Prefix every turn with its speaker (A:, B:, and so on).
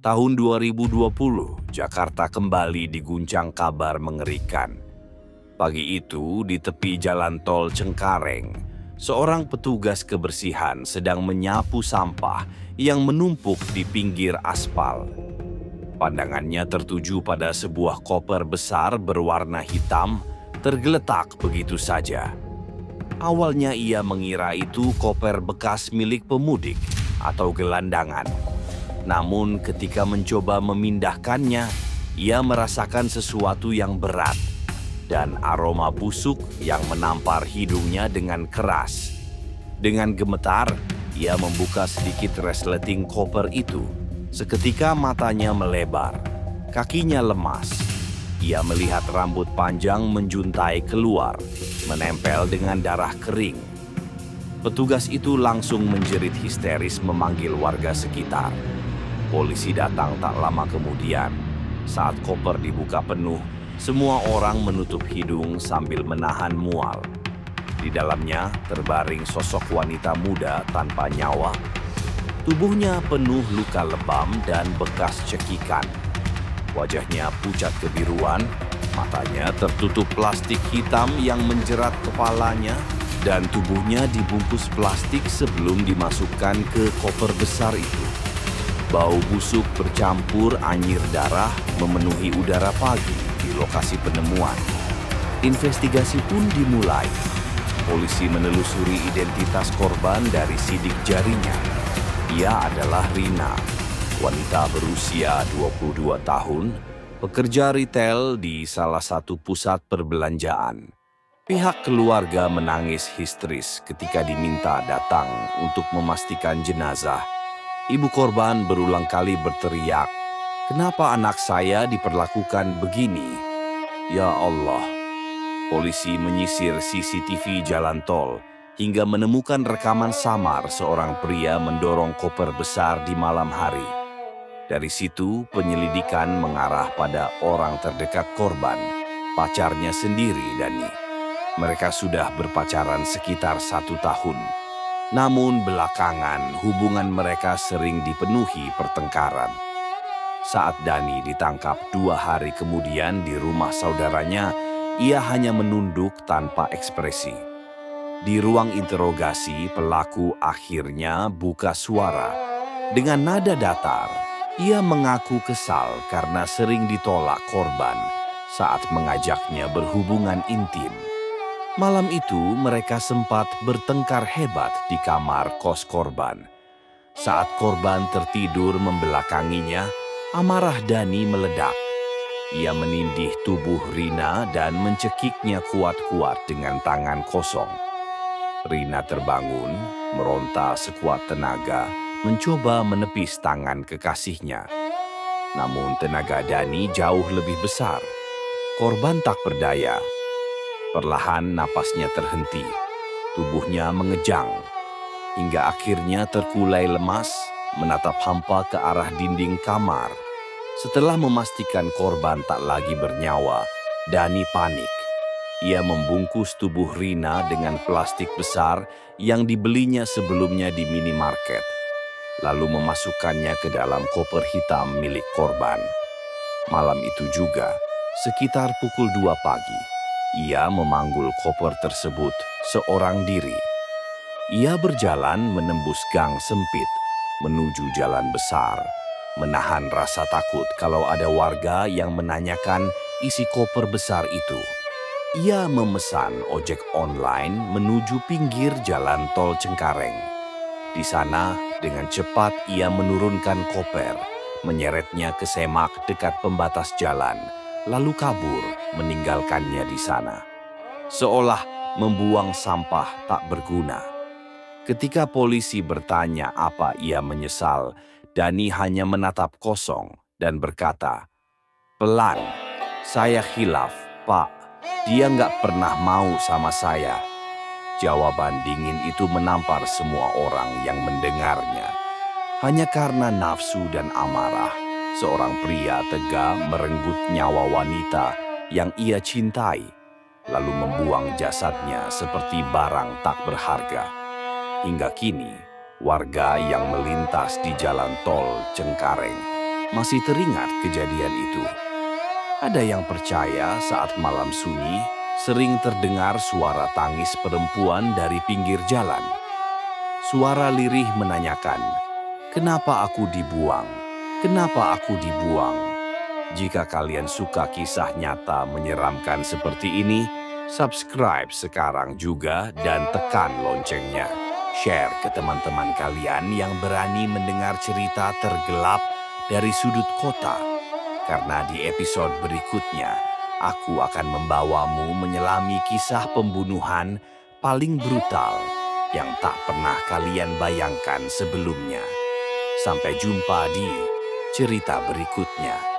A: Tahun 2020, Jakarta kembali diguncang kabar mengerikan. Pagi itu, di tepi jalan tol Cengkareng, seorang petugas kebersihan sedang menyapu sampah yang menumpuk di pinggir aspal. Pandangannya tertuju pada sebuah koper besar berwarna hitam, tergeletak begitu saja. Awalnya ia mengira itu koper bekas milik pemudik atau gelandangan. Namun ketika mencoba memindahkannya, ia merasakan sesuatu yang berat dan aroma busuk yang menampar hidungnya dengan keras. Dengan gemetar, ia membuka sedikit resleting koper itu. Seketika matanya melebar, kakinya lemas. Ia melihat rambut panjang menjuntai keluar, menempel dengan darah kering. Petugas itu langsung menjerit histeris memanggil warga sekitar. Polisi datang tak lama kemudian. Saat koper dibuka penuh, semua orang menutup hidung sambil menahan mual. Di dalamnya terbaring sosok wanita muda tanpa nyawa. Tubuhnya penuh luka lebam dan bekas cekikan. Wajahnya pucat kebiruan, matanya tertutup plastik hitam yang menjerat kepalanya, dan tubuhnya dibungkus plastik sebelum dimasukkan ke koper besar itu. Bau busuk bercampur anyir darah memenuhi udara pagi di lokasi penemuan. Investigasi pun dimulai. Polisi menelusuri identitas korban dari sidik jarinya. Ia adalah Rina, wanita berusia 22 tahun, pekerja retail di salah satu pusat perbelanjaan. Pihak keluarga menangis histeris ketika diminta datang untuk memastikan jenazah. Ibu korban berulang kali berteriak, "Kenapa anak saya diperlakukan begini?" Ya Allah. Polisi menyisir CCTV jalan tol hingga menemukan rekaman samar seorang pria mendorong koper besar di malam hari. Dari situ, penyelidikan mengarah pada orang terdekat korban, pacarnya sendiri, Dani. Mereka sudah berpacaran sekitar 1 tahun. Namun belakangan hubungan mereka sering dipenuhi pertengkaran. Saat Dani ditangkap 2 hari kemudian di rumah saudaranya, ia hanya menunduk tanpa ekspresi. Di ruang interogasi, pelaku akhirnya buka suara. Dengan nada datar, ia mengaku kesal karena sering ditolak korban saat mengajaknya berhubungan intim. Malam itu mereka sempat bertengkar hebat di kamar kos korban. Saat korban tertidur membelakanginya, amarah Dani meledak. Ia menindih tubuh Rina dan mencekiknya kuat-kuat dengan tangan kosong. Rina terbangun, meronta sekuat tenaga, mencoba menepis tangan kekasihnya. Namun tenaga Dani jauh lebih besar. Korban tak berdaya. Perlahan napasnya terhenti, tubuhnya mengejang, hingga akhirnya terkulai lemas, menatap hampa ke arah dinding kamar. Setelah memastikan korban tak lagi bernyawa, Dani panik. Ia membungkus tubuh Rina dengan plastik besar yang dibelinya sebelumnya di minimarket, lalu memasukkannya ke dalam koper hitam milik korban. Malam itu juga, sekitar pukul 2 pagi, ia memanggul koper tersebut seorang diri. Ia berjalan menembus gang sempit, menuju jalan besar, menahan rasa takut kalau ada warga yang menanyakan isi koper besar itu. Ia memesan ojek online menuju pinggir jalan tol Cengkareng. Di sana, dengan cepat ia menurunkan koper, menyeretnya ke semak dekat pembatas jalan, lalu kabur meninggalkannya di sana. Seolah membuang sampah tak berguna. Ketika polisi bertanya apa ia menyesal, Dani hanya menatap kosong dan berkata, "Pelan, saya khilaf, Pak. Dia nggak pernah mau sama saya." Jawaban dingin itu menampar semua orang yang mendengarnya. Hanya karena nafsu dan amarah, seorang pria tega merenggut nyawa wanita yang ia cintai, lalu membuang jasadnya seperti barang tak berharga. Hingga kini, warga yang melintas di jalan tol Cengkareng masih teringat kejadian itu. Ada yang percaya saat malam sunyi, sering terdengar suara tangis perempuan dari pinggir jalan. Suara lirih menanyakan, "Kenapa aku dibuang? Kenapa aku dibuang?" Jika kalian suka kisah nyata menyeramkan seperti ini, subscribe sekarang juga dan tekan loncengnya. Share ke teman-teman kalian yang berani mendengar cerita tergelap dari sudut kota. Karena di episode berikutnya, aku akan membawamu menyelami kisah pembunuhan paling brutal yang tak pernah kalian bayangkan sebelumnya. Sampai jumpa di cerita berikutnya.